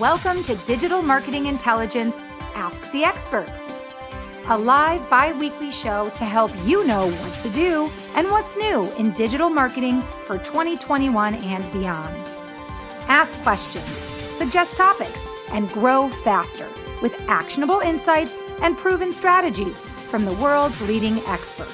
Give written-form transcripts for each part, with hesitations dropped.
Welcome to Digital Marketing Intelligence Ask the Experts, a live bi-weekly show to help you know what to do and what's new in digital marketing for 2021 and beyond. Ask questions, suggest topics, and grow faster with actionable insights and proven strategies from the world's leading experts.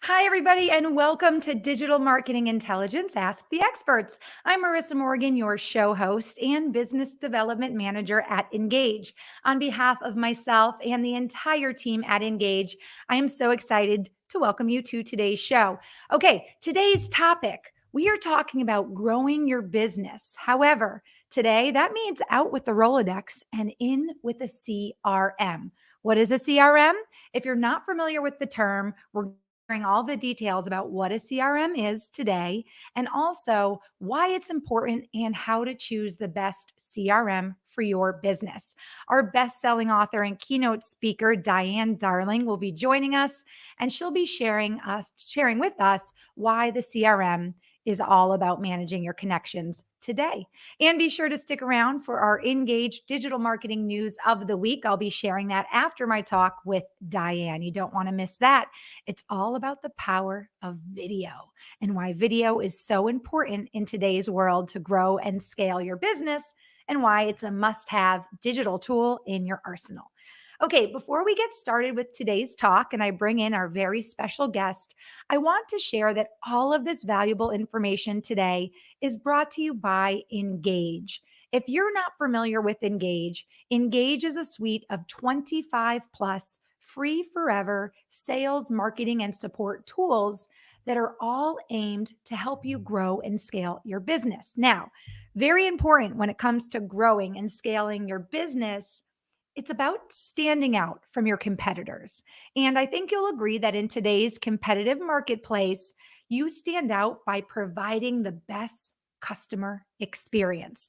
Hi, everybody, and welcome to Digital Marketing Intelligence Ask the Experts. I'm Marissa Morgan, your show host and business development manager at Engage. On behalf of myself and the entire team at Engage, I am so excited to welcome you to today's show. Okay, today's topic, we are talking about growing your business. However, today that means out with the ROLODEX and in with a CRM. What is a CRM? If you're not familiar with the term, we're all the details about what a CRM is today, and also why it's important and how to choose the best CRM for your business. Our best-selling author and keynote speaker, Diane Darling, will be joining us, and she'll be sharing with us why the CRM is all about managing your connections today. And be sure to stick around for our Engage digital marketing news of the week. I'll be sharing that after my talk with Diane. You don't want to miss that. It's all about the power of video and why video is so important in today's world to grow and scale your business, and why it's a must-have digital tool in your arsenal. Okay, before we get started with today's talk and I bring in our very special guest, I want to share that all of this valuable information today is brought to you by Engage. If you're not familiar with Engage, Engage is a suite of 25 plus free forever sales, marketing, and support tools that are all aimed to help you grow and scale your business. Now, very important when it comes to growing and scaling your business, it's about standing out from your competitors. And I think you'll agree that in today's competitive marketplace, you stand out by providing the best customer experience.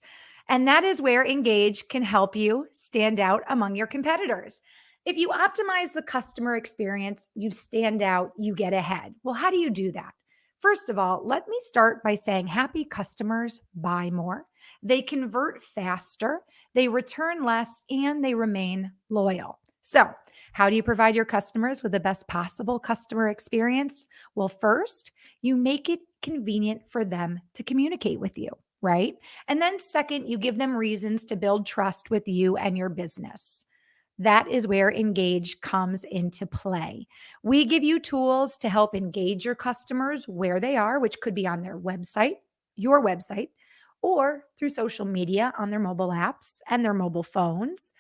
And that is where Engage can help you stand out among your competitors. If you optimize the customer experience, you stand out, you get ahead. Well, how do you do that? First of all, let me start by saying happy customers buy more. They convert faster, they return less, and they remain loyal. So, how do you provide your customers with the best possible customer experience? Well, first, you make it convenient for them to communicate with you, right? And then second, you give them reasons to build trust with you and your business. That is where Engage comes into play. We give you tools to help engage your customers where they are, which could be on their website, your website, or through social media on their mobile apps and their mobile phones.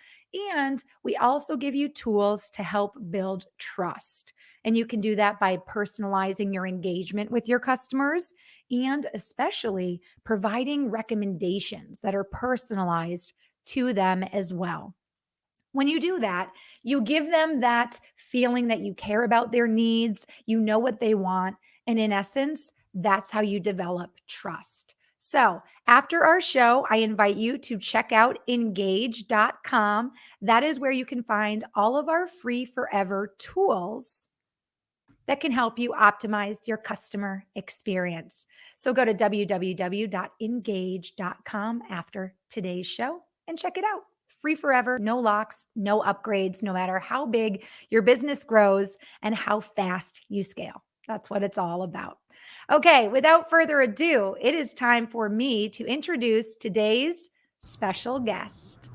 And we also give you tools to help build trust. And you can do that by personalizing your engagement with your customers and especially providing recommendations that are personalized to them as well. When you do that, you give them that feeling that you care about their needs, you know what they want, and in essence, that's how you develop trust. So after our show, I invite you to check out engage.com. That is where you can find all of our free forever tools that can help you optimize your customer experience. So go to www.engage.com after today's show and check it out. Free forever, no locks, no upgrades, no matter how big your business grows and how fast you scale. That's what it's all about. Okay, without further ado, it is time for me to introduce today's special guest.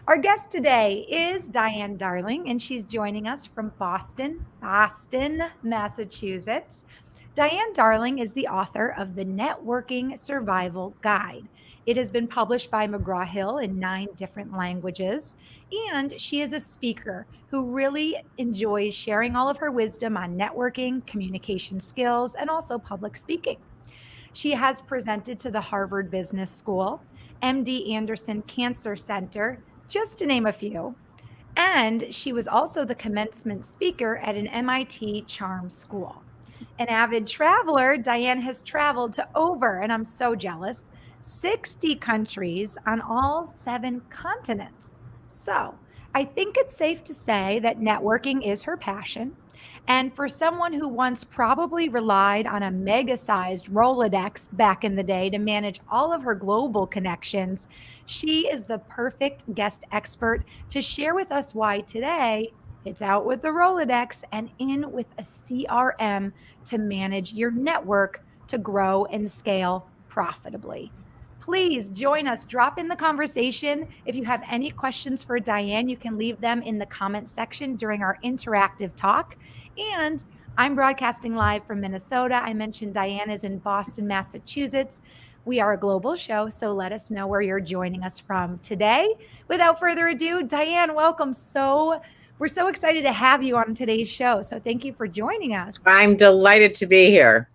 Our guest today is Diane Darling, and she's joining us from Boston, Massachusetts. Diane Darling is the author of the Networking Survival Guide. It has been published by McGraw-Hill in 9 different languages, and she is a speaker who really enjoys sharing all of her wisdom on networking, communication skills, and also public speaking. She has presented to the Harvard Business School, MD Anderson Cancer Center, just to name a few, and she was also the commencement speaker at an MIT charm school. An avid traveler, Diane has traveled to over, and I'm so jealous, 60 countries on all 7 continents. So I think it's safe to say that networking is her passion. And for someone who once probably relied on a mega sized Rolodex back in the day to manage all of her global connections, she is the perfect guest expert to share with us why today it's out with the Rolodex and in with a CRM to manage your network to grow and scale profitably. Please join us. Drop in the conversation. If you have any questions for Diane, you can leave them in the comment section during our interactive talk. And I'm broadcasting live from Minnesota. I mentioned Diane is in Boston, Massachusetts. We are a global show, so let us know where you're joining us from today. Without further ado, Diane, welcome. We're so excited to have you on today's show. So thank you for joining us. I'm delighted to be here.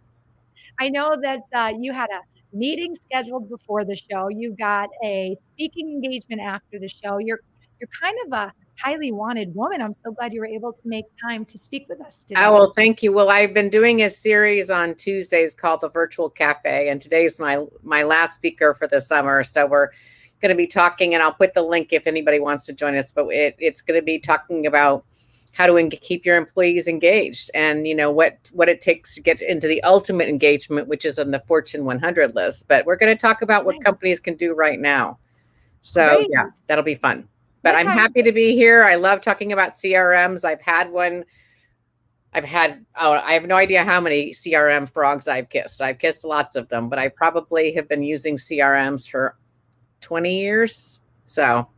I know that you had a meeting scheduled before the show. You got a speaking engagement after the show. You're kind of a highly wanted woman. I'm so glad you were able to make time to speak with us today. Oh, well, thank you. Well, I've been doing a series on Tuesdays called the Virtual Cafe, and today's my last speaker for the summer. So we're going to be talking, and I'll put the link if anybody wants to join us. But it's going to be talking about how to keep your employees engaged, and what it takes to get into the ultimate engagement, which is on the Fortune 100 list. But we're going to talk about what companies can do right now. So Great. yeah, that'll be fun. But I'm happy to be here. I love talking about CRMs. I have no idea how many CRM frogs I've kissed. I've kissed lots of them, but I probably have been using CRMs for 20 years. So.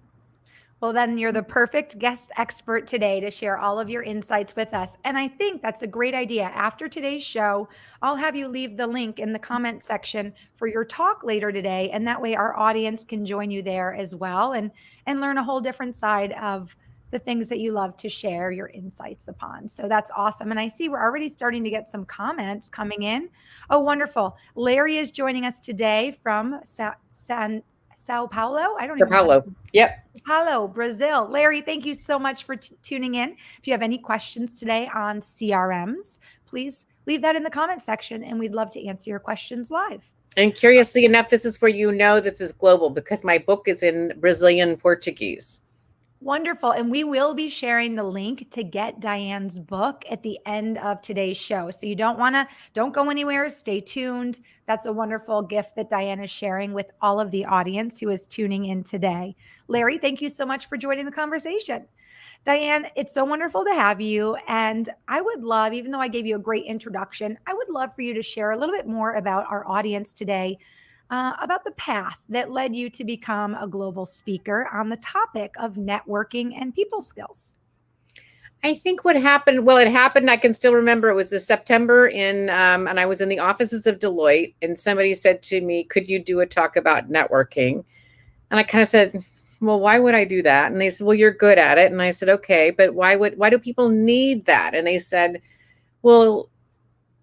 Well, then you're the perfect guest expert today to share all of your insights with us. And I think that's a great idea. After today's show, I'll have you leave the link in the comment section for your talk later today. And that way our audience can join you there as well and learn a whole different side of the things that you love to share your insights upon. So that's awesome. And I see we're already starting to get some comments coming in. Oh, wonderful. Larry is joining us today from Sao Paulo. I don't Sao even know. Paulo. Yep. Sao Paulo, Brazil. Larry, thank you so much for tuning in. If you have any questions today on CRMs, please leave that in the comment section and we'd love to answer your questions live. And curiously enough, this is where this is global because my book is in Brazilian Portuguese. Wonderful. And we will be sharing the link to get Diane's book at the end of today's show. So you don't go anywhere. Stay tuned. That's a wonderful gift that Diane is sharing with all of the audience who is tuning in today. Larry, thank you so much for joining the conversation. Diane, it's so wonderful to have you. And I would love, even though I gave you a great introduction, I would love for you to share a little bit more about our audience today. About the path that led you to become a global speaker on the topic of networking and people skills. I think what happened, well, it happened, I can still remember, it was this September and I was in the offices of Deloitte and somebody said to me, could you do a talk about networking? And I kind of said, well, why would I do that? And they said, well, you're good at it. And I said, okay, but why do people need that? And they said, well,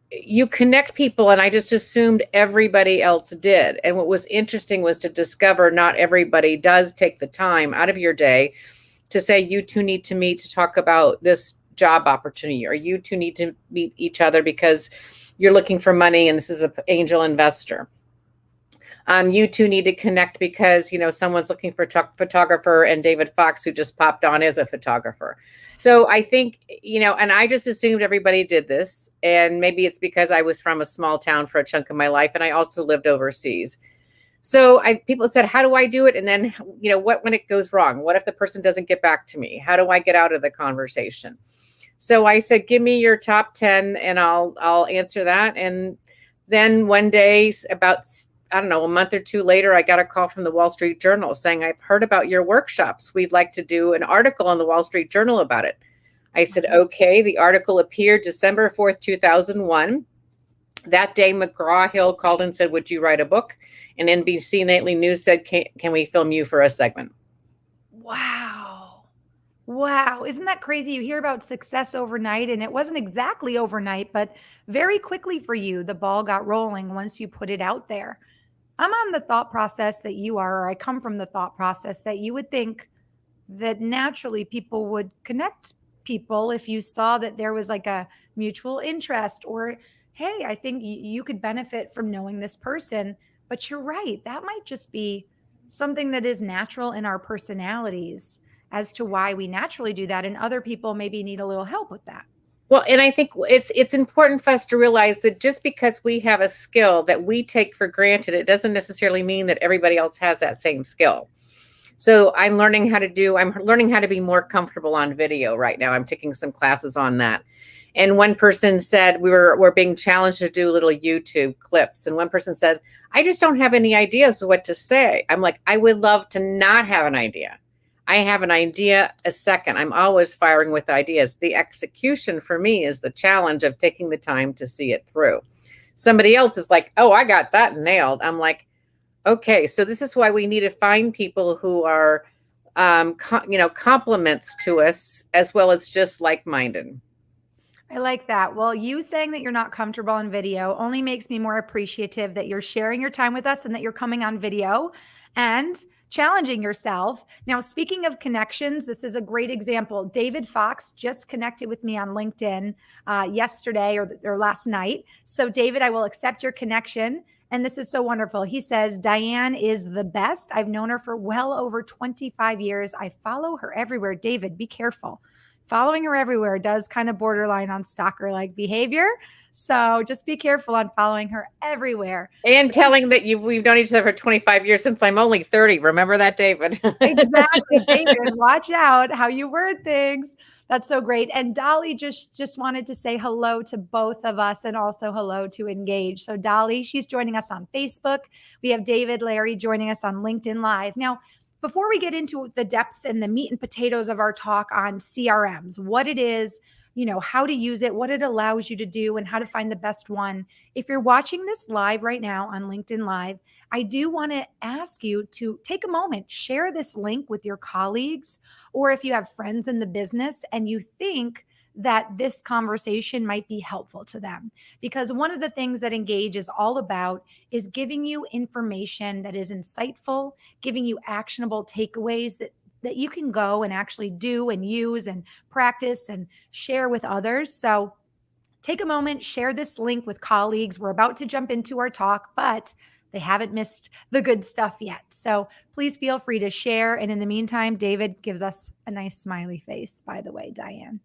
you connect people. And I just assumed everybody else did. And what was interesting was to discover not everybody does take the time out of your day to say, you two need to meet to talk about this job opportunity, or you two need to meet each other because you're looking for money and this is an angel investor. You two need to connect because, someone's looking for a photographer and David Fox, who just popped on, is a photographer. So I think, and I just assumed everybody did this. And maybe it's because I was from a small town for a chunk of my life. And I also lived overseas. So people said, how do I do it? And then, what when it goes wrong? What if the person doesn't get back to me? How do I get out of the conversation? So I said, give me your top 10 and I'll answer that. And then one day, about a month or two later, I got a call from the Wall Street Journal saying, I've heard about your workshops. We'd like to do an article in the Wall Street Journal about it. I said, okay. The article appeared December 4th, 2001. That day, McGraw-Hill called and said, would you write a book? And NBC Nightly News said, can we film you for a segment? Wow. Isn't that crazy? You hear about success overnight, and it wasn't exactly overnight, but very quickly for you, the ball got rolling once you put it out there. I'm on the thought process that you are, or I come from the thought process that you would think that naturally people would connect people if you saw that there was like a mutual interest, or, hey, I think you could benefit from knowing this person. But you're right. That might just be something that is natural in our personalities as to why we naturally do that. And other people maybe need a little help with that. Well, and I think it's important for us to realize that just because we have a skill that we take for granted, it doesn't necessarily mean that everybody else has that same skill. So I'm learning how to be more comfortable on video right now. I'm taking some classes on that. And one person said we're being challenged to do little YouTube clips. And one person said, I just don't have any ideas of what to say. I'm like, I would love to not have an idea. I have an idea a second. I'm always firing with ideas. The execution for me is the challenge of taking the time to see it through. Somebody else is like, oh, I got that nailed. I'm like, okay, so this is why we need to find people who are, complements to us as well as just like-minded. I like that. Well, you saying that you're not comfortable on video only makes me more appreciative that you're sharing your time with us and that you're coming on video and challenging yourself. Now, speaking of connections, this is a great example. David Fox just connected with me on LinkedIn yesterday or last night. So, David, I will accept your connection. And this is so wonderful. He says, Diane is the best. I've known her for well over 25 years. I follow her everywhere. David, be careful. Following her everywhere does kind of borderline on stalker-like behavior. So just be careful on following her everywhere. And telling that we've known each other for 25 years since I'm only 30. Remember that, David? Exactly, David. Watch out how you word things. That's so great. And Dolly just wanted to say hello to both of us and also hello to Engage. So Dolly, she's joining us on Facebook. We have David Larry joining us on LinkedIn Live. Now, before we get into the depth and the meat and potatoes of our talk on CRMs, what it is, how to use it, what it allows you to do, and how to find the best one. If you're watching this live right now on LinkedIn Live, I do want to ask you to take a moment, share this link with your colleagues, or if you have friends in the business and you think that this conversation might be helpful to them. Because one of the things that Engage is all about is giving you information that is insightful, giving you actionable takeaways that you can go and actually do and use and practice and share with others. So take a moment, share this link with colleagues. We're about to jump into our talk, but they haven't missed the good stuff yet. So please feel free to share. And in the meantime, David gives us a nice smiley face, by the way, Diane.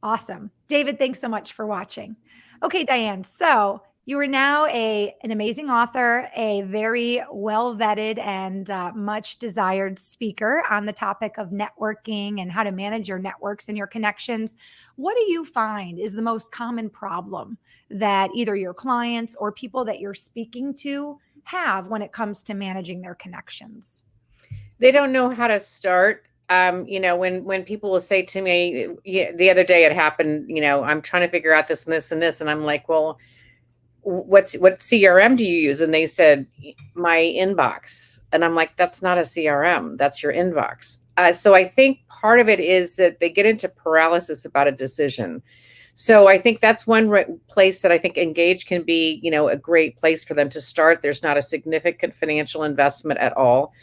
Awesome. David, thanks so much for watching. Okay, Diane. So you are now an amazing author, a very well-vetted and much desired speaker on the topic of networking and how to manage your networks and your connections. What do you find is the most common problem that either your clients or people that you're speaking to have when it comes to managing their connections? They don't know how to start. When people will say to me, the other day it happened, I'm trying to figure out this and this and this. And I'm like, well, what CRM do you use? And they said, my inbox. And I'm like, that's not a CRM. That's your inbox. So I think part of it is that they get into paralysis about a decision. So I think that's one place that I think Engage can be, a great place for them to start. There's not a significant financial investment at all.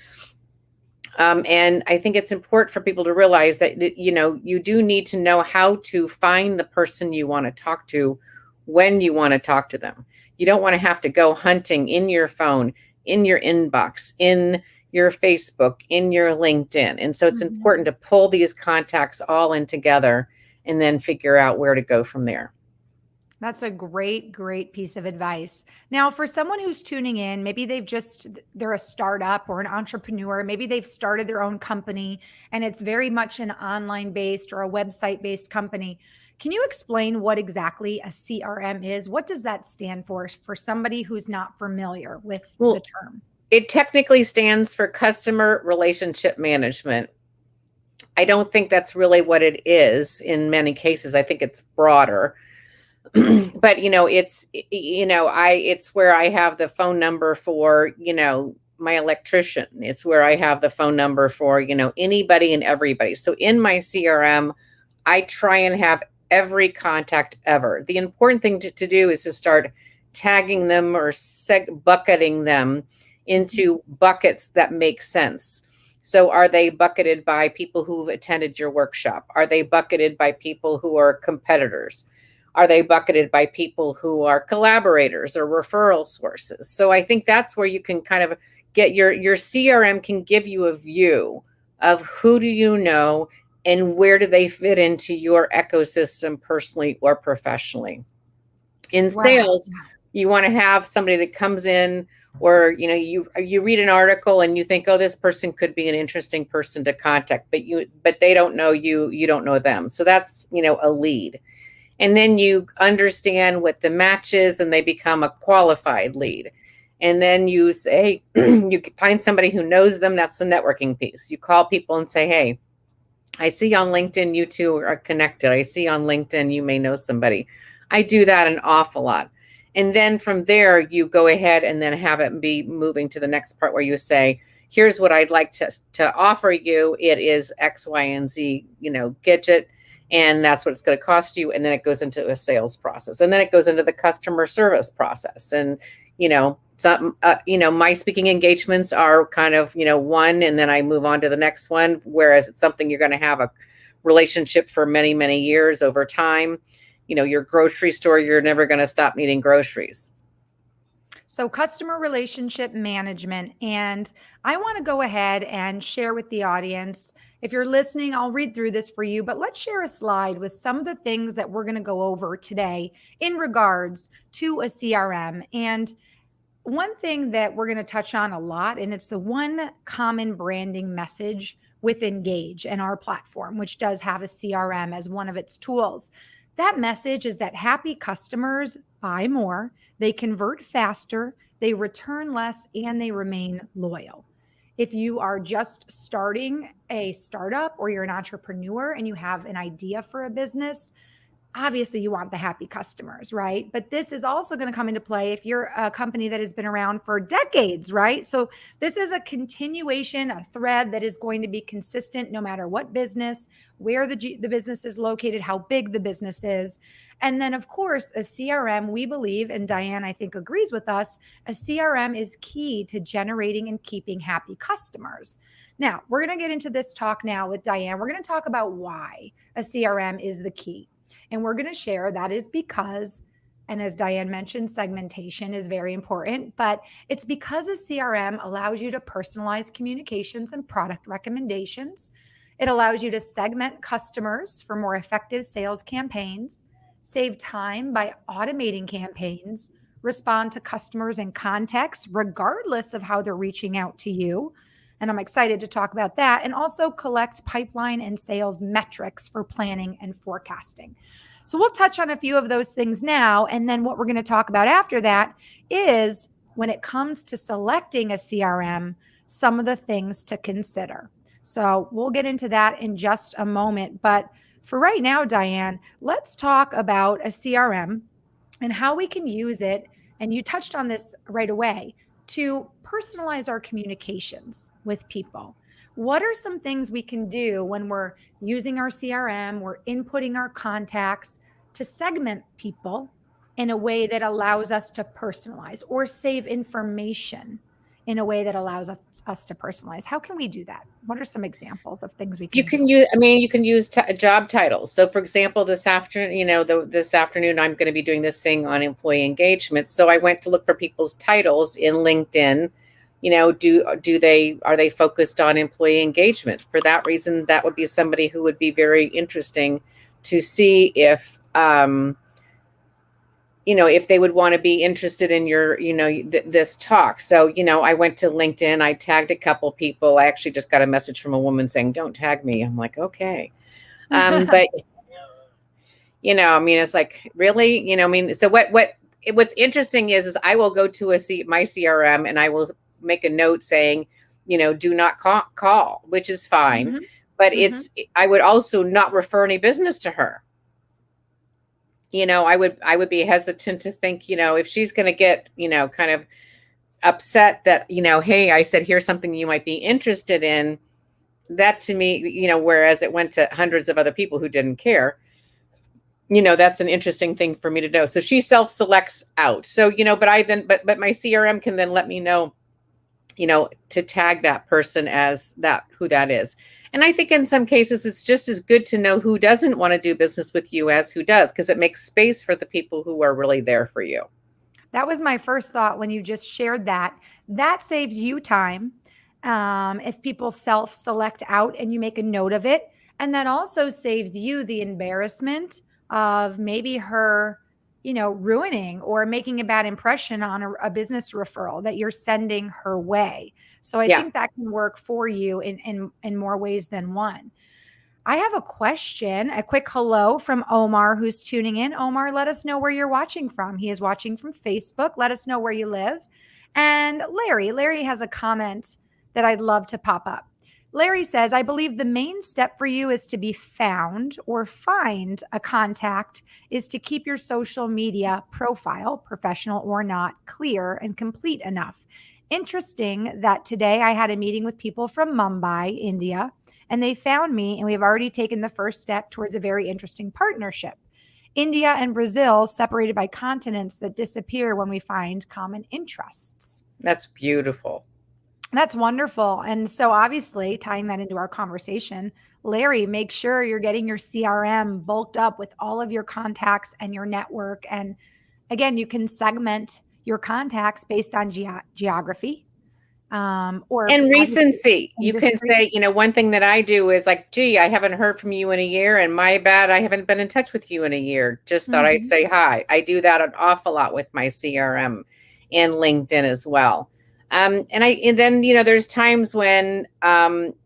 And I think it's important for people to realize that, you do need to know how to find the person you want to talk to when you want to talk to them. You don't want to have to go hunting in your phone, in your inbox, in your Facebook, in your LinkedIn. And so it's important to pull these contacts all in together and then figure out where to go from there. That's a great, great piece of advice. Now, for someone who's tuning in, maybe they're a startup or an entrepreneur, maybe they've started their own company and it's very much an online based or a website based company. Can you explain what exactly a CRM is? What does that stand for somebody who's not familiar with the term? It technically stands for customer relationship management. I don't think that's really what it is in many cases. I think it's broader. But it's where I have the phone number for my electrician. It's where I have the phone number for anybody and everybody. So in my CRM, I try and have every contact ever. The important thing to do is to start tagging them or bucketing them into buckets that make sense. So are they bucketed by people who've attended your workshop? Are they bucketed by people who are competitors? Are they bucketed by people who are collaborators or referral sources? So I think that's where you can kind of get your CRM can give you a view of who do you know and where do they fit into your ecosystem personally or professionally. In Wow. sales, you want to have somebody that comes in, or you read an article and you think, oh, this person could be an interesting person to contact, but they don't know you, you don't know them. So that's a lead. And then you understand what the match is and they become a qualified lead. And then you say, you find somebody who knows them. That's the networking piece. You call people and say, hey, I see on LinkedIn you two are connected. I see on LinkedIn you may know somebody. I do that an awful lot. And then from there, you go ahead and then have it be moving to the next part where you say, here's what I'd like to offer you. It is X, Y, and Z, gadget. And that's what it's going to cost you. And then it goes into a sales process. And then it goes into the customer service process. And, some, my speaking engagements are kind of, one, and then I move on to the next one. Whereas it's something you're going to have a relationship for many, many years over time. Your grocery store, you're never going to stop needing groceries. So customer relationship management. And I want to go ahead and share with the audience. If you're listening, I'll read through this for you, but let's share a slide with some of the things that we're going to go over today in regards to a CRM. And one thing that we're going to touch on a lot, and it's the one common branding message with Engage and our platform, which does have a CRM as one of its tools. That message is that happy customers buy more, they convert faster, they return less, and they remain loyal. If you are just starting a startup or you're an entrepreneur and you have an idea for a business, obviously you want the happy customers, right? But this is also going to come into play if you're a company that has been around for decades, right? So this is a continuation, a thread that is going to be consistent no matter what business, where the business is located, how big the business is. And then, of course, a CRM, we believe, and Diane, I think, agrees with us, a CRM is key to generating and keeping happy customers. Now, we're going to get into this talk now with Diane. We're going to talk about why a CRM is the key. And we're going to share that is because, and as Diane mentioned, segmentation is very important, but it's because a CRM allows you to personalize communications and product recommendations. It allows you to segment customers for more effective sales campaigns, save time by automating campaigns, respond to customers in context, regardless of how they're reaching out to you. And I'm excited to talk about that. And also collect pipeline and sales metrics for planning and forecasting. So we'll touch on a few of those things now. And then what we're going to talk about after that is when it comes to selecting a CRM, some of the things to consider. So we'll get into that in just a moment. But for right now, Diane, let's talk about a CRM and how we can use it. And you touched on this right away, to personalize our communications with people. What are some things we can do when we're using our CRM, we're inputting our contacts to segment people in a way that allows us to personalize, or save information in a way that allows us to personalize? How can we do that? What are some examples of things we can do? You can use job titles. So for example, this afternoon, this afternoon, I'm going to be doing this thing on employee engagement. So I went to look for people's titles in LinkedIn. Are they focused on employee engagement? For that reason, that would be somebody who would be very interesting to see if if they would want to be interested in your, this talk. So, I went to LinkedIn, I tagged a couple people. I actually just got a message from a woman saying, don't tag me. I'm like, okay. But, it's like, really, so what's interesting is I will go to my CRM and I will make a note saying, do not call, which is fine. Mm-hmm. But I would also not refer any business to her. I would be hesitant to think, if she's going to get, kind of upset that, hey, I said, here's something you might be interested in. That to me, whereas it went to hundreds of other people who didn't care, that's an interesting thing for me to know. So she self-selects out. So, but my CRM can then let me know to tag that person as who that is. And I think in some cases, it's just as good to know who doesn't want to do business with you as who does, because it makes space for the people who are really there for you. That was my first thought when you just shared that. That saves you time if people self-select out and you make a note of it. And that also saves you the embarrassment of maybe her, ruining or making a bad impression on a business referral that you're sending her way. So I Yeah. think that can work for you in more ways than one. I have a question, a quick hello from Omar who's tuning in. Omar, let us know where you're watching from. He is watching from Facebook. Let us know where you live. And Larry has a comment that I'd love to pop up. Larry says, I believe the main step for you is to be found or find a contact is to keep your social media profile, professional or not, clear and complete enough. Interesting that today I had a meeting with people from Mumbai, India, and they found me, and we've already taken the first step towards a very interesting partnership. India and Brazil separated by continents that disappear when we find common interests. That's beautiful. That's wonderful. And so, obviously, tying that into our conversation, Larry, make sure you're getting your CRM bulked up with all of your contacts and your network. And again, you can segment your contacts based on geography, or And recency. You can industry. say, one thing that I do is like, gee, I haven't heard from you in a year, and my bad, I haven't been in touch with you in a year. Just thought I'd Mhm. say hi. I do that an awful lot with my CRM and LinkedIn as well. And then, there's times when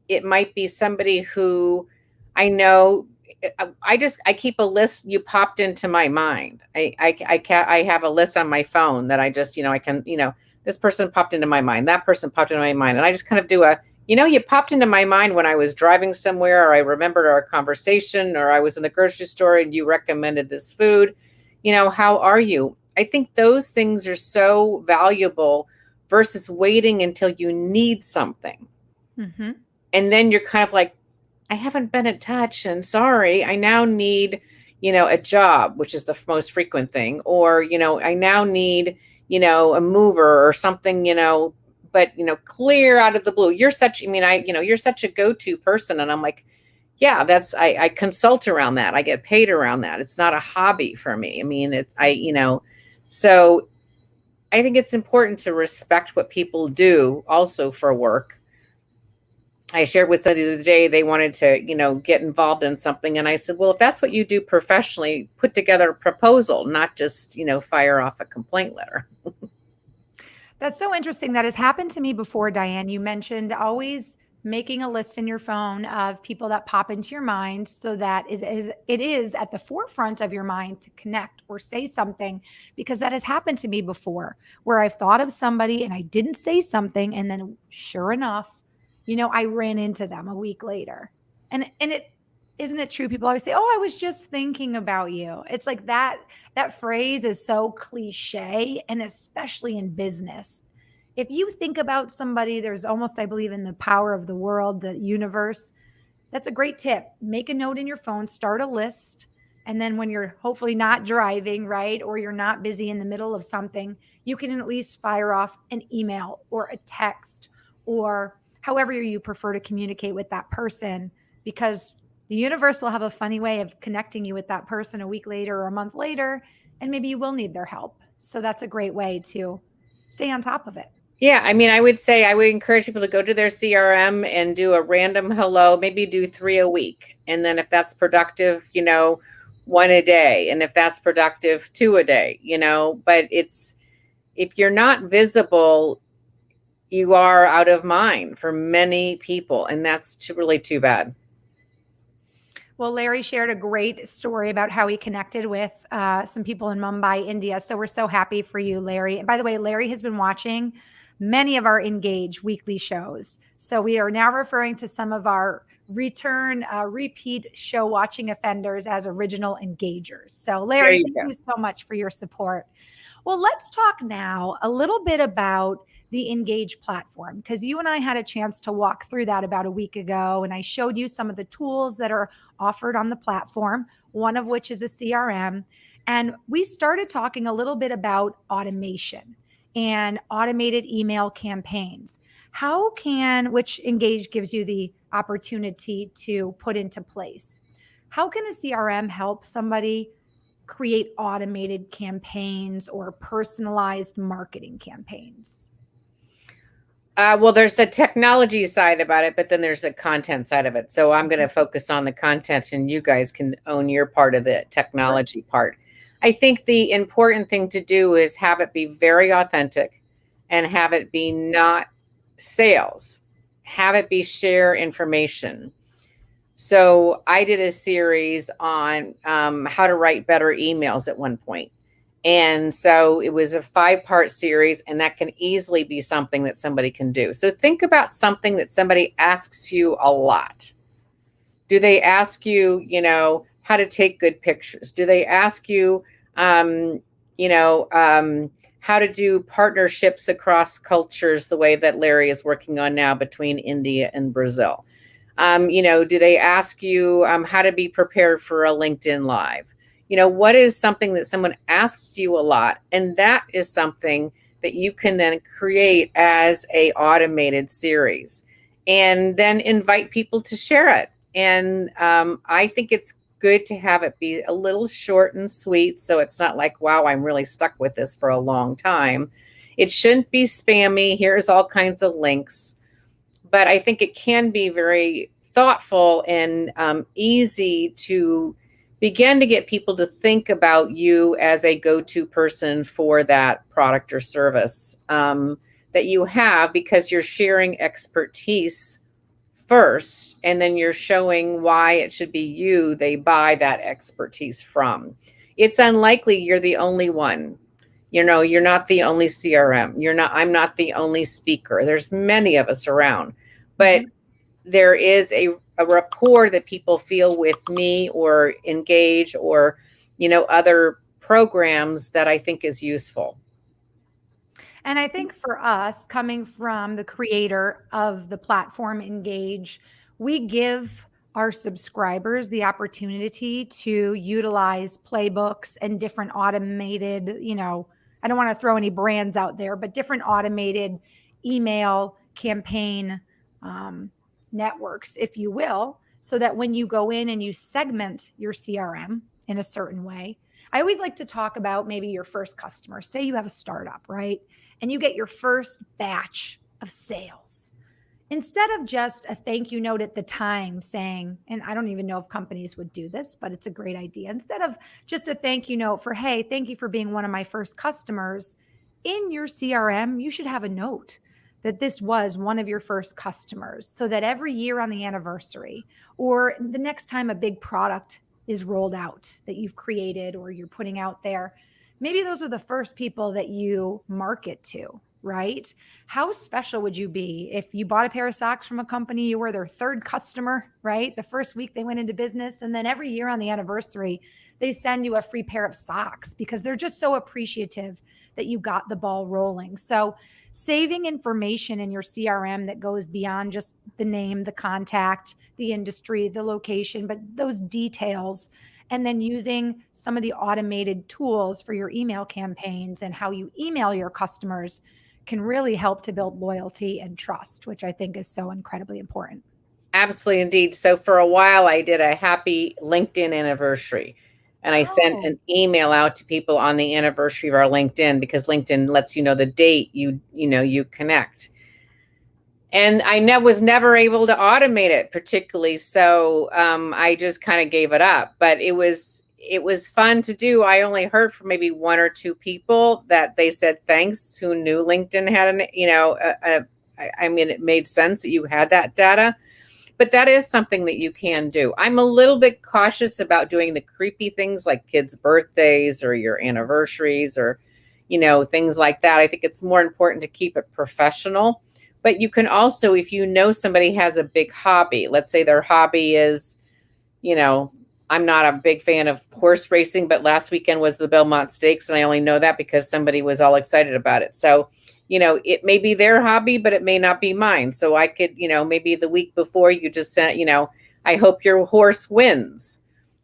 it might be somebody who I know. I keep a list. You popped into my mind. I have a list on my phone that I just, I can, this person popped into my mind, that person popped into my mind. And I just kind of do you popped into my mind when I was driving somewhere, or I remembered our conversation, or I was in the grocery store and you recommended this food. How are you? I think those things are so valuable versus waiting until you need something. Mhm. And then you're kind of like, I haven't been in touch, and sorry, I now need, a job, which is the most frequent thing, or, I now need, a mover or something, but, clear out of the blue. You're such, you're such a go-to person. And I'm like, yeah, I consult around that. I get paid around that. It's not a hobby for me. I mean, so I think it's important to respect what people do also for work. I shared with somebody the other day, they wanted to, get involved in something. And I said, well, if that's what you do professionally, put together a proposal, not just, fire off a complaint letter. That's so interesting. That has happened to me before, Diane. You mentioned always making a list in your phone of people that pop into your mind so that it is at the forefront of your mind to connect or say something, because that has happened to me before where I've thought of somebody and I didn't say something, and then sure enough, I ran into them a week later. And it isn't it true? People always say, "Oh, I was just thinking about you." It's like that phrase is so cliche, and especially in business. If you think about somebody, there's almost, I believe, in the power of the world, the universe. That's a great tip. Make a note in your phone, start a list. And then when you're hopefully not driving, right, or you're not busy in the middle of something, you can at least fire off an email or a text or however you prefer to communicate with that person, because the universe will have a funny way of connecting you with that person a week later or a month later, and maybe you will need their help. So that's a great way to stay on top of it. Yeah, I mean, I would encourage people to go to their CRM and do a random hello, maybe do 3 a week. And then if that's productive, 1 a day. And if that's productive, 2 a day, but if you're not visible, you are out of mind for many people. And that's really too bad. Well, Larry shared a great story about how he connected with some people in Mumbai, India. So we're so happy for you, Larry. And by the way, Larry has been watching many of our Engage weekly shows. So we are now referring to some of our repeat show watching offenders as original engagers. So, There Larry, you thank go. you so much for your support. Well, let's talk now a little bit about the Engage platform, because you and I had a chance to walk through that about a week ago. And I showed you some of the tools that are offered on the platform, one of which is a CRM. And we started talking a little bit about automation and automated email campaigns. which Engage gives you the opportunity to put into place. How can a CRM help somebody create automated campaigns or personalized marketing campaigns? Well, there's the technology side about it, but then there's the content side of it. So I'm going to focus on the content, and you guys can own your part of the technology part. I think the important thing to do is have it be very authentic and have it be not sales, have it be share information. So I did a series on how to write better emails at one point. And so it was a 5-part series, and that can easily be something that somebody can do. So think about something that somebody asks you a lot. Do they ask you, how to take good pictures? Do they ask you, how to do partnerships across cultures the way that Larry is working on now between India and Brazil? Do they ask you how to be prepared for a LinkedIn Live? What is something that someone asks you a lot? And that is something that you can then create as a automated series and then invite people to share it. And I think it's good to have it be a little short and sweet. So it's not like, wow, I'm really stuck with this for a long time. It shouldn't be spammy. Here's all kinds of links. But I think it can be very thoughtful and easy to begin to get people to think about you as a go-to person for that product or service that you have, because you're sharing expertise first, and then you're showing why it should be you they buy that expertise from. It's unlikely you're the only one. You're not the only CRM. I'm not the only speaker. There's many of us around, but there is a rapport that people feel with me or Engage or, other programs that I think is useful. And I think for us, coming from the creator of the platform Engage, we give our subscribers the opportunity to utilize playbooks and different automated, I don't want to throw any brands out there, but different automated email campaign networks, if you will, so that when you go in and you segment your CRM in a certain way. I always like to talk about maybe your first customer. Say you have a startup, right? And you get your first batch of sales. Instead of just a thank you note at the time saying, and I don't even know if companies would do this, but it's a great idea. Instead of just a thank you note for, hey, thank you for being one of my first customers, in your CRM, you should have a note that this was one of your first customers, so that every year on the anniversary or the next time a big product is rolled out that you've created or you're putting out there, maybe those are the first people that you market to, right? How special would you be if you bought a pair of socks from a company, you were their third customer, right? The first week they went into business, and then every year on the anniversary, they send you a free pair of socks because they're just so appreciative that you got the ball rolling. So saving information in your CRM that goes beyond just the name, the contact, the industry, the location, but those details, and then using some of the automated tools for your email campaigns and how you email your customers can really help to build loyalty and trust, which I think is so incredibly important. Absolutely, indeed. So for a while, I did a happy LinkedIn anniversary. And I sent an email out to people on the anniversary of our LinkedIn, because LinkedIn lets you know the date you connect. And I was never able to automate it particularly. So I just kind of gave it up. But it was fun to do. I only heard from maybe 1 or 2 people that they said thanks, who knew LinkedIn had it made sense that you had that data. But that is something that you can do. I'm a little bit cautious about doing the creepy things like kids' birthdays or your anniversaries or, things like that. I think it's more important to keep it professional. But you can also, if somebody has a big hobby, let's say their hobby is, I'm not a big fan of horse racing, but last weekend was the Belmont Stakes, and I only know that because somebody was all excited about it. So it may be their hobby, but it may not be mine. So I could, maybe the week before you just sent, I hope your horse wins.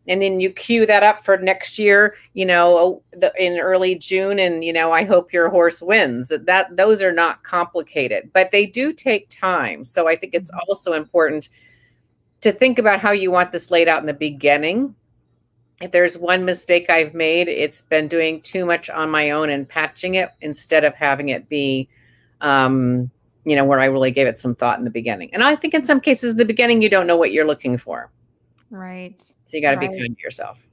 And then you queue that up for next year, in early June, and I hope your horse wins. Those are not complicated, but they do take time. So I think it's also important to think about how you want this laid out in the beginning. If there's one mistake I've made, it's been doing too much on my own and patching it instead of having it be, where I really gave it some thought in the beginning. And I think in some cases, in the beginning, you don't know what you're looking for. Right. So you got to be kind to yourself.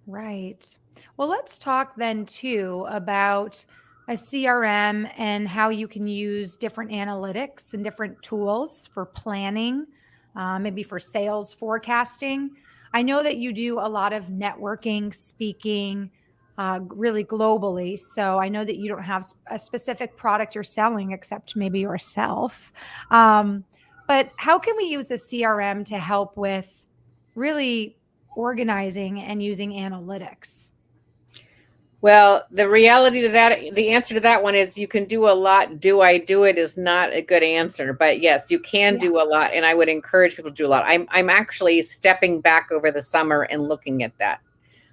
Right. Well, let's talk then too about a CRM and how you can use different analytics and different tools for planning, maybe for sales forecasting. I know that you do a lot of networking, speaking, really globally. So I know that you don't have a specific product you're selling except maybe yourself. But how can we use a CRM to help with really organizing and using analytics? Well, the answer to that one is you can do a lot. Do I do it is not a good answer, but yes, you can do a lot. And I would encourage people to do a lot. I'm actually stepping back over the summer and looking at that.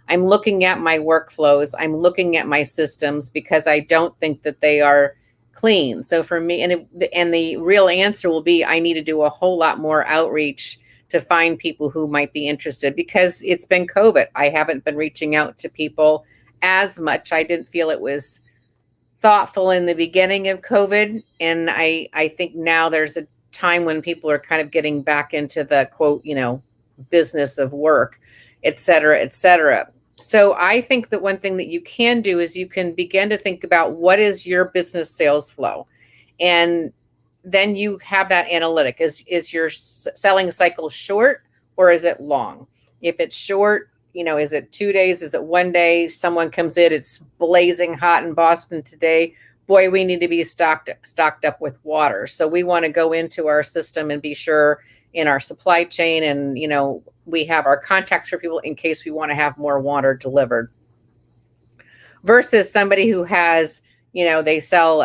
I'm looking at my workflows. I'm looking at my systems because I don't think that they are clean. So for me, and the real answer will be, I need to do a whole lot more outreach to find people who might be interested, because it's been COVID. I haven't been reaching out to people as much. I didn't feel it was thoughtful in the beginning of COVID. And I think now there's a time when people are kind of getting back into the quote, business of work, et cetera, et cetera. So I think that one thing that you can do is you can begin to think about what is your business sales flow. And then you have that analytic. Is your selling cycle short or is it long? If it's short, is it 2 days? Is it 1 day? Someone comes in, it's blazing hot in Boston today. Boy, we need to be stocked up with water. So we want to go into our system and be sure in our supply chain, and we have our contacts for people in case we want to have more water delivered. Versus somebody who has, they sell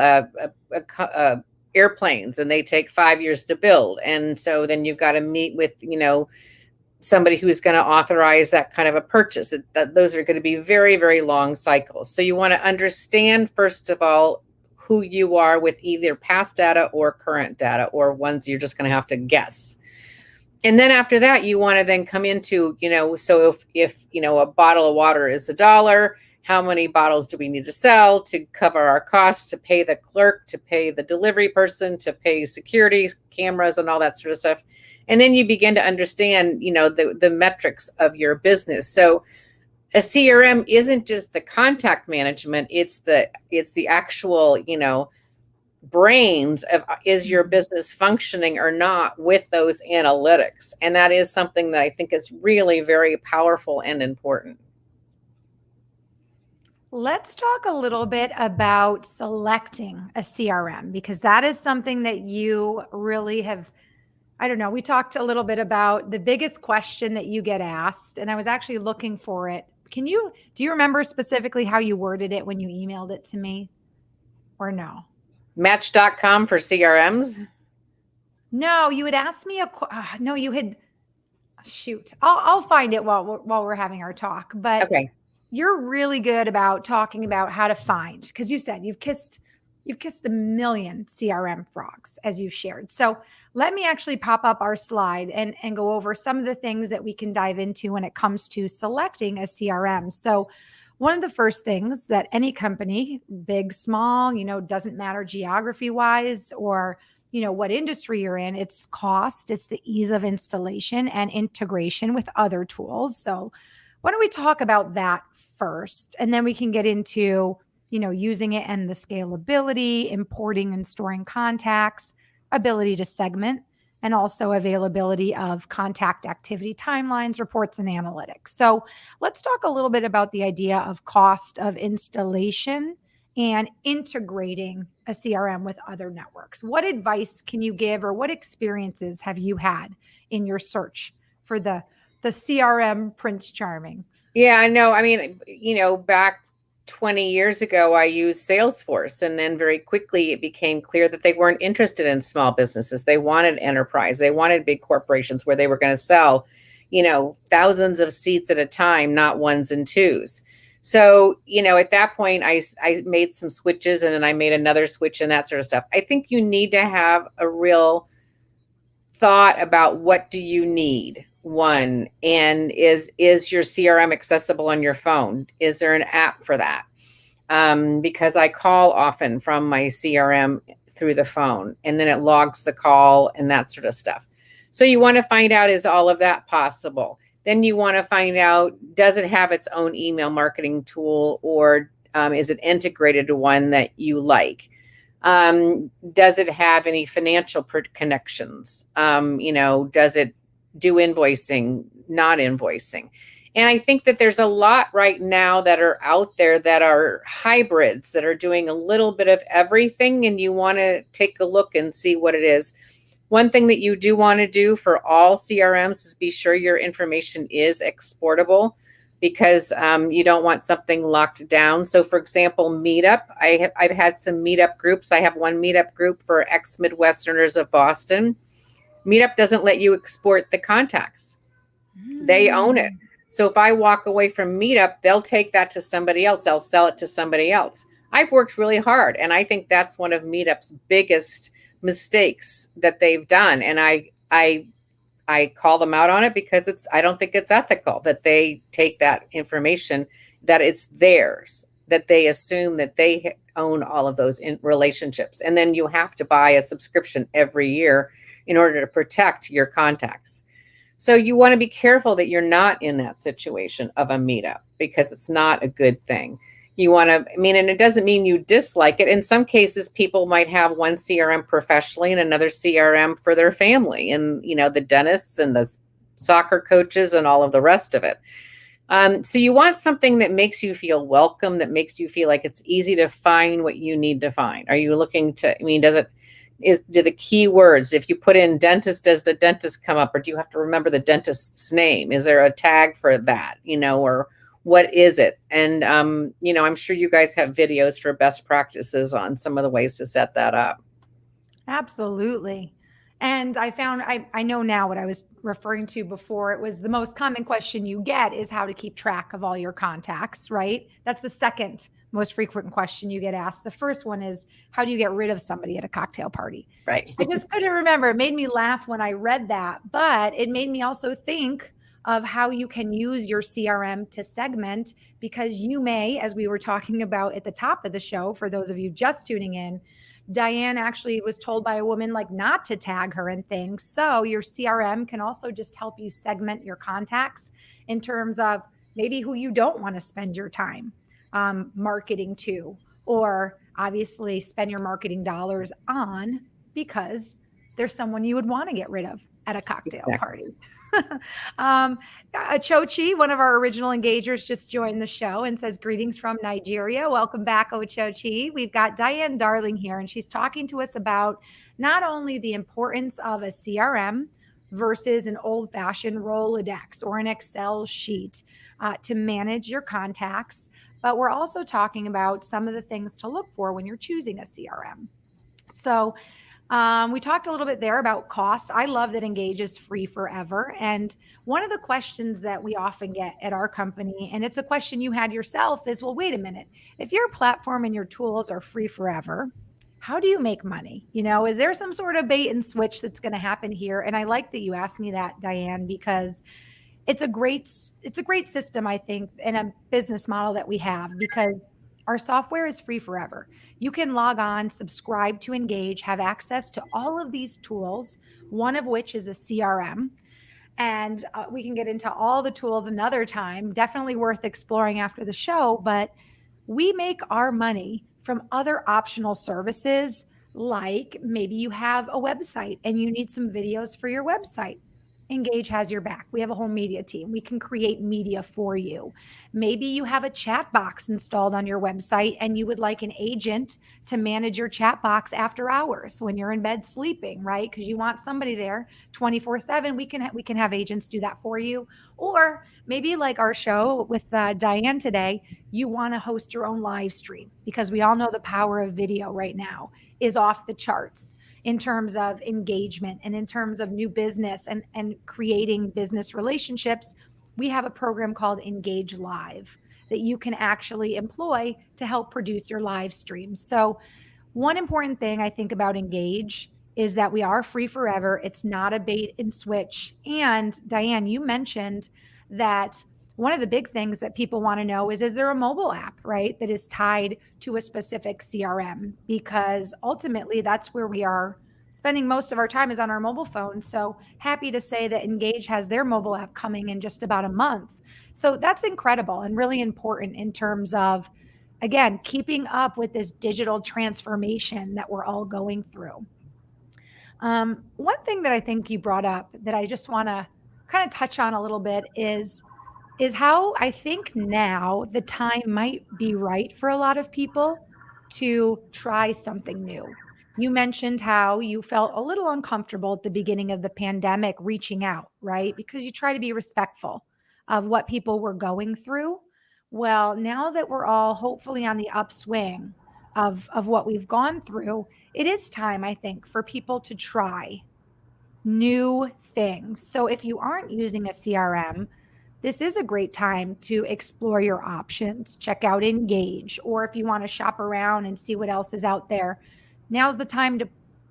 airplanes and they take 5 years to build, and so then you've got to meet with somebody who's going to authorize that kind of a purchase. Those are going to be very, very long cycles. So you want to understand, first of all, who you are with either past data or current data, or ones you're just going to have to guess. And then after that, you want to then come into, so if a bottle of water is $1, how many bottles do we need to sell to cover our costs, to pay the clerk, to pay the delivery person, to pay security cameras and all that sort of stuff. And then you begin to understand, the metrics of your business. So a CRM isn't just the contact management, it's the actual, brains of, is your business functioning or not with those analytics? And that is something that I think is really very powerful and important. Let's talk a little bit about selecting a CRM, because that is something that you really have. I don't know. We talked a little bit about the biggest question that you get asked, and I was actually looking for it. Do you remember specifically how you worded it when you emailed it to me, or no? Match.com for CRMs? No, you had asked me no, you had, shoot. I'll find it while we're having our talk, but okay. You're really good about talking about how to find, because you said you've kissed a million CRM frogs, as you shared. So let me actually pop up our slide and go over some of the things that we can dive into when it comes to selecting a CRM. So one of the first things that any company, big, small, doesn't matter geography wise or, what industry you're in, it's cost, it's the ease of installation and integration with other tools. So why don't we talk about that first, and then we can get into, using it and the scalability, importing and storing contacts, ability to segment, and also availability of contact activity timelines, reports, and analytics. So let's talk a little bit about the idea of cost of installation and integrating a CRM with other networks. What advice can you give, or what experiences have you had in your search for the CRM Prince Charming? Yeah, I know. I mean, back 20 years ago, I used Salesforce, and then very quickly it became clear that they weren't interested in small businesses. They wanted enterprise. They wanted big corporations where they were going to sell, thousands of seats at a time, not ones and twos. So, at that point, I made some switches, and then I made another switch and that sort of stuff. I think you need to have a real thought about what do you need. One, and is your CRM accessible on your phone? Is there an app for that? Because I call often from my CRM through the phone, and then it logs the call and that sort of stuff. So you want to find out, is all of that possible? Then you want to find out, does it have its own email marketing tool, or is it integrated to one that you like? Does it have any financial connections? Does it do invoicing, not invoicing? And I think that there's a lot right now that are out there that are hybrids, that are doing a little bit of everything, and you want to take a look and see what it is. One thing that you do want to do for all CRMs is be sure your information is exportable, because you don't want something locked down. So for example, Meetup, I've had some Meetup groups. I have one Meetup group for ex-Midwesterners of Boston. Meetup doesn't let you export the contacts. They own it. So if I walk away from Meetup, they'll take that to somebody else. They'll sell it to somebody else. I've worked really hard, and I think that's one of Meetup's biggest mistakes that they've done. And I call them out on it, because I don't think it's ethical that they take that information, that it's theirs, that they assume that they own all of those relationships. And then you have to buy a subscription every year in order to protect your contacts. So you want to be careful that you're not in that situation of a Meetup, because it's not a good thing. You want to, and it doesn't mean you dislike it. In some cases, people might have one CRM professionally and another CRM for their family, and, the dentists and the soccer coaches and all of the rest of it. So you want something that makes you feel welcome, that makes you feel like it's easy to find what you need to find. Are you looking to, do the keywords, if you put in dentist, does the dentist come up, or do you have to remember the dentist's name? Is there a tag for that, or what is it? And, I'm sure you guys have videos for best practices on some of the ways to set that up. Absolutely. And I found, I know now what I was referring to before. It was the most common question you get is how to keep track of all your contacts, right? That's the second most frequent question you get asked. The first one is, how do you get rid of somebody at a cocktail party? Right. I just couldn't remember. It made me laugh when I read that, but it made me also think of how you can use your CRM to segment, because you may, as we were talking about at the top of the show, for those of you just tuning in, Diane actually was told by a woman not to tag her in things. So your CRM can also just help you segment your contacts in terms of maybe who you don't want to spend your time marketing to, or obviously spend your marketing dollars on, because there's someone you would want to get rid of at a cocktail party. Ochochi, one of our original engagers, just joined the show and says, greetings from Nigeria. Welcome back, Ochochi. We've got Diane Darling here, and she's talking to us about not only the importance of a CRM versus an old-fashioned Rolodex or an Excel sheet to manage your contacts, but we're also talking about some of the things to look for when you're choosing a CRM. So we talked a little bit there about cost. I love that Engage is free forever. And one of the questions that we often get at our company, and it's a question you had yourself, is, well, wait a minute. If your platform and your tools are free forever, how do you make money? Is there some sort of bait and switch that's going to happen here? And I like that you asked me that, Diane, because it's a great system, I think, and a business model that we have, because our software is free forever. You can log on, subscribe to Engage, have access to all of these tools, one of which is a CRM. And we can get into all the tools another time, definitely worth exploring after the show. But we make our money from other optional services, like maybe you have a website and you need some videos for your website. Engage has your back. We have a whole media team. We can create media for you. Maybe you have a chat box installed on your website and you would like an agent to manage your chat box after hours when you're in bed sleeping, right? Because you want somebody there 24/7. We can have agents do that for you. Or maybe like our show with Diane today, you want to host your own live stream, because we all know the power of video right now is off the charts. in terms of engagement and in terms of new business and creating business relationships, we have a program called Engage Live that you can actually employ to help produce your live streams. So one important thing I think about Engage is that we are free forever. It's not a bait and switch. And Diane, you mentioned that one of the big things that people want to know is there a mobile app, right, that is tied to a specific CRM? Because ultimately that's where we are spending most of our time is on our mobile phone. So happy to say that Engage has their mobile app coming in just about a month. So that's incredible and really important in terms of, again, keeping up with this digital transformation that we're all going through. One thing that I think you brought up that I just want to kind of touch on a little bit is how I think now the time might be right for a lot of people to try something new. You mentioned how you felt a little uncomfortable at the beginning of the pandemic reaching out, right? Because you try to be respectful of what people were going through. Well, now that we're all hopefully on the upswing of what we've gone through, it is time, I think, for people to try new things. So if you aren't using a CRM, this is a great time to explore your options. Check out Engage, or if you want to shop around and see what else is out there, now's the time to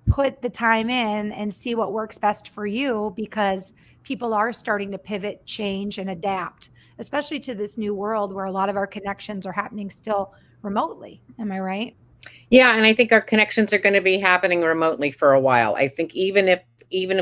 put the time in and see what works best for you, because people are starting to pivot, change, and adapt, especially to this new world where a lot of our connections are happening still remotely. Am I right? Yeah, and I think our connections are going to be happening remotely for a while. I think even if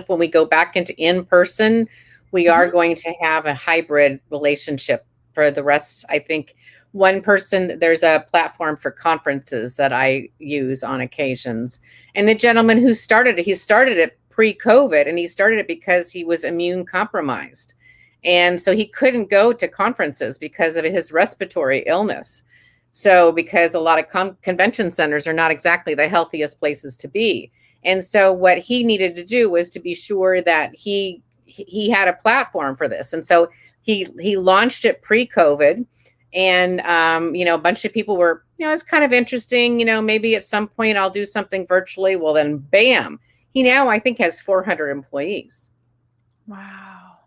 when we go back into in person, we are going to have a hybrid relationship for the rest. I think there's a platform for conferences that I use on occasions. And the gentleman who started it, he started it pre-COVID, and he started it because he was immune compromised. And so he couldn't go to conferences because of his respiratory illness. So because a lot of convention centers are not exactly the healthiest places to be. And so what he needed to do was to be sure that he had a platform for this. And so he launched it pre-COVID, and a bunch of people were, it's kind of interesting, maybe at some point I'll do something virtually. Well, then bam, he now I think has 400 employees. Wow.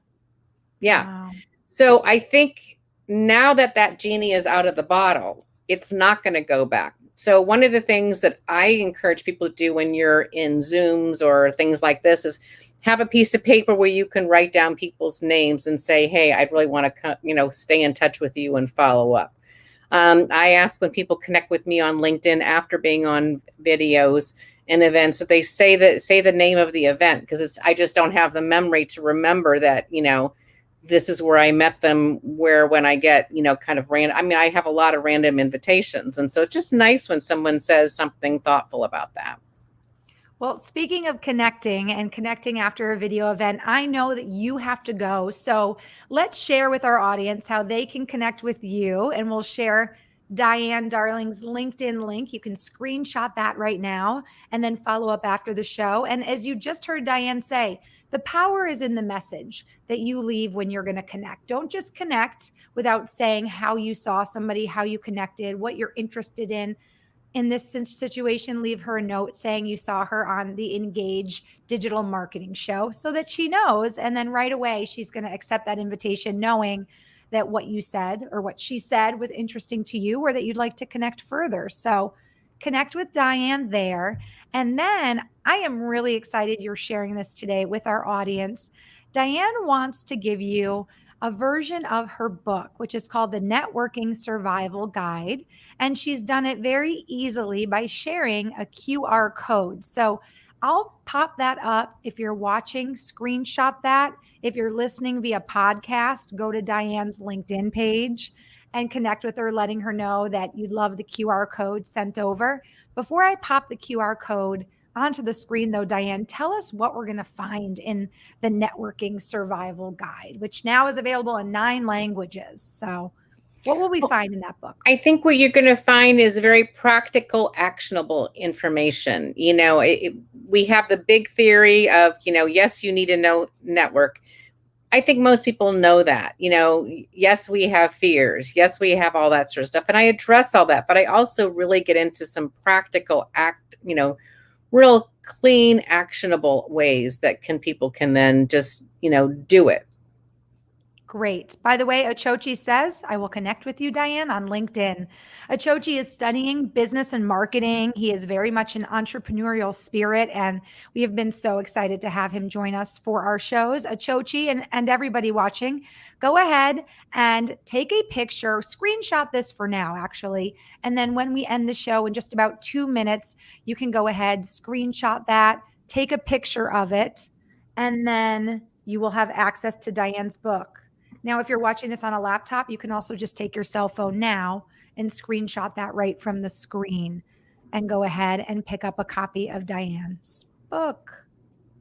Yeah. Wow. So I think now that genie is out of the bottle, it's not going to go back. So one of the things that I encourage people to do when you're in Zooms or things like this is have a piece of paper where you can write down people's names and say, hey, I'd really want to, stay in touch with you and follow up. I ask when people connect with me on LinkedIn after being on videos and events that they say the name of the event, because I just don't have the memory to remember that, this is where I met them, when I get, kind of random. I have a lot of random invitations. And so it's just nice when someone says something thoughtful about that. Well, speaking of connecting after a video event, I know that you have to go. So let's share with our audience how they can connect with you. And we'll share Diane Darling's LinkedIn link. You can screenshot that right now and then follow up after the show. And as you just heard Diane say, the power is in the message that you leave when you're going to connect. Don't just connect without saying how you saw somebody, how you connected, what you're interested in. In this situation, leave her a note saying you saw her on the Engage digital marketing show so that she knows. And then right away, she's going to accept that invitation, knowing that what you said or what she said was interesting to you, or that you'd like to connect further. So connect with Diane there. And then I am really excited you're sharing this today with our audience. Diane wants to give you a version of her book, which is called The Networking Survival Guide. And she's done it very easily by sharing a QR code. So I'll pop that up. If you're watching, screenshot that. If you're listening via podcast, go to Diane's LinkedIn page and connect with her, letting her know that you'd love the QR code sent over. Before I pop the QR code onto the screen, though, Diane, tell us what we're going to find in the Networking Survival Guide, which now is available in 9 languages. So what will we find in that book? I think what you're going to find is very practical, actionable information. We have the big theory of, yes, you need to network. I think most people know that, yes, we have fears. Yes, we have all that sort of stuff. And I address all that, but I also really get into some practical real clean, actionable ways that people can then just, do it. Great. By the way, Achochi says, I will connect with you, Diane, on LinkedIn. Achochi is studying business and marketing. He is very much an entrepreneurial spirit, and we have been so excited to have him join us for our shows. Achochi and everybody watching, go ahead and take a picture, screenshot this for now, actually. And then when we end the show in just about 2 minutes, you can go ahead, screenshot that, take a picture of it, and then you will have access to Diane's book. Now, if you're watching this on a laptop, you can also just take your cell phone now and screenshot that right from the screen and go ahead and pick up a copy of Diane's book.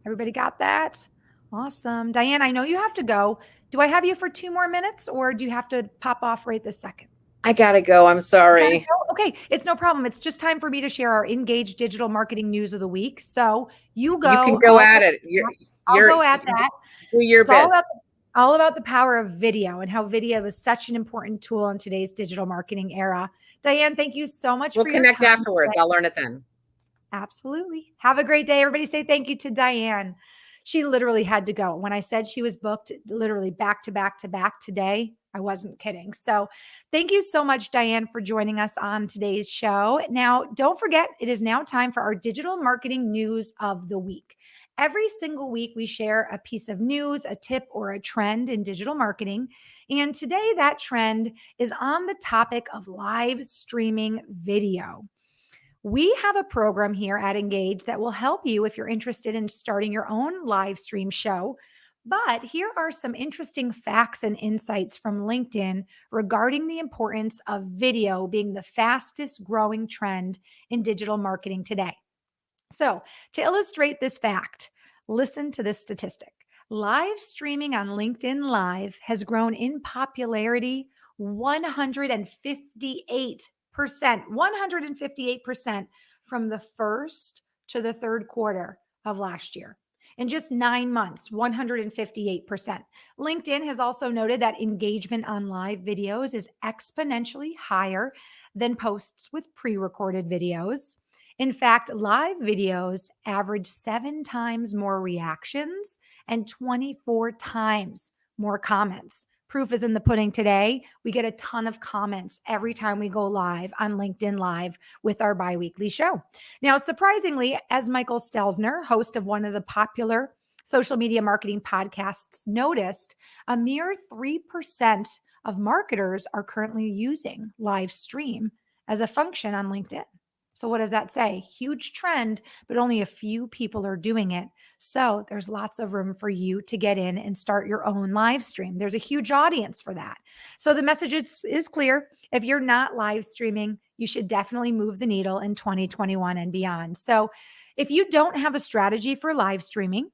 Everybody got that? Awesome. Diane, I know you have to go. Do I have you for 2 more minutes, or do you have to pop off right this second? I gotta go. I'm sorry. Okay, it's no problem. It's just time for me to share our Engaged Digital Marketing News of the Week. So you go. You can go at it. I'll go at that. Do your bit. All about the power of video and how video is such an important tool in today's digital marketing era. Diane, thank you so much for your time. We'll connect afterwards. I'll learn it then. Absolutely. Have a great day. Everybody say thank you to Diane. She literally had to go. When I said she was booked literally back to back to back today, I wasn't kidding. So thank you so much, Diane, for joining us on today's show. Now, don't forget, it is now time for our digital marketing news of the week. Every single week, we share a piece of news, a tip, or a trend in digital marketing. And today, that trend is on the topic of live streaming video. We have a program here at Engage that will help you if you're interested in starting your own live stream show. But here are some interesting facts and insights from LinkedIn regarding the importance of video being the fastest growing trend in digital marketing today. So, to illustrate this fact, listen to this statistic. Live streaming on LinkedIn Live has grown in popularity 158% from the first to the third quarter of last year. In just 9 months, 158%. LinkedIn has also noted that engagement on live videos is exponentially higher than posts with pre-recorded videos. In fact, live videos average 7 times more reactions and 24 times more comments. Proof is in the pudding today. We get a ton of comments every time we go live on LinkedIn Live with our biweekly show. Now, surprisingly, as Michael Stelzner, host of one of the popular social media marketing podcasts, noticed, a mere 3% of marketers are currently using live stream as a function on LinkedIn. So what does that say? Huge trend, but only a few people are doing it. So there's lots of room for you to get in and start your own live stream. There's a huge audience for that. So the message is clear. If you're not live streaming, you should definitely move the needle in 2021 and beyond. So if you don't have a strategy for live streaming,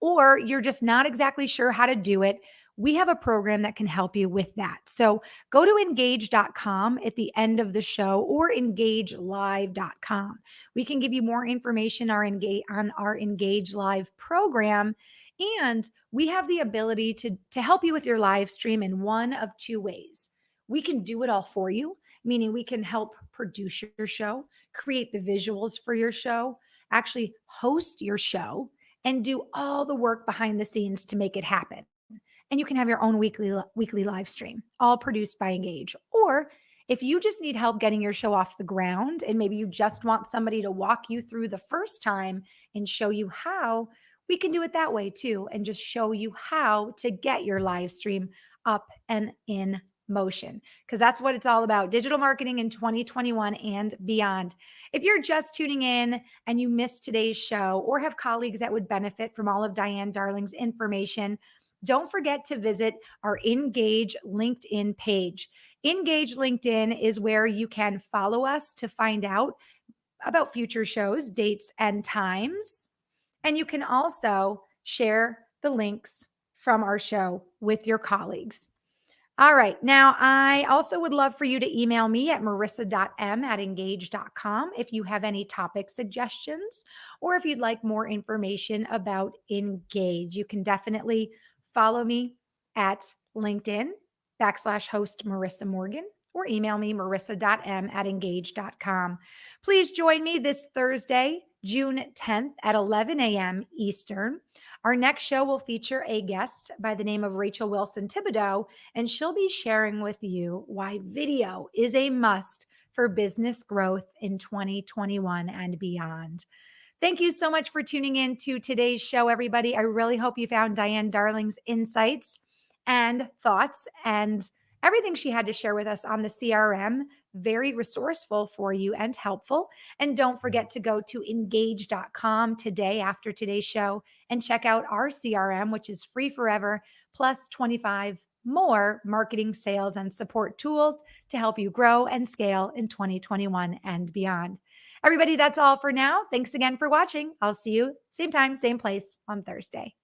or you're just not exactly sure how to do it, we have a program that can help you with that. So go to engage.com at the end of the show, or engagelive.com. We can give you more information on our Engage Live program. And we have the ability to help you with your live stream in one of 2 ways. We can do it all for you, meaning we can help produce your show, create the visuals for your show, actually host your show, and do all the work behind the scenes to make it happen. And you can have your own weekly live stream, all produced by Engage. Or if you just need help getting your show off the ground, and maybe you just want somebody to walk you through the first time and show you how, we can do it that way too, and just show you how to get your live stream up and in motion, because that's what it's all about. Digital marketing in 2021 and beyond. If you're just tuning in and you missed today's show, or have colleagues that would benefit from all of Diane Darling's information, don't forget to visit our Engage LinkedIn page. Engage LinkedIn is where you can follow us to find out about future shows, dates, and times. And you can also share the links from our show with your colleagues. All right. Now, I also would love for you to email me at marissa.m@engage.com if you have any topic suggestions, or if you'd like more information about Engage. You can definitely follow me at LinkedIn/host Marissa Morgan, or email me marissa.m@engage.com. Please join me this Thursday, June 10th at 11 a.m. Eastern. Our next show will feature a guest by the name of Rachel Wilson Thibodeau, and she'll be sharing with you why video is a must for business growth in 2021 and beyond. Thank you so much for tuning in to today's show, everybody. I really hope you found Diane Darling's insights and thoughts and everything she had to share with us on the CRM very resourceful for you and helpful. And don't forget to go to engage.com today after today's show and check out our CRM, which is free forever, plus 25 more marketing, sales, and support tools to help you grow and scale in 2021 and beyond. Everybody, that's all for now. Thanks again for watching. I'll see you same time, same place on Thursday.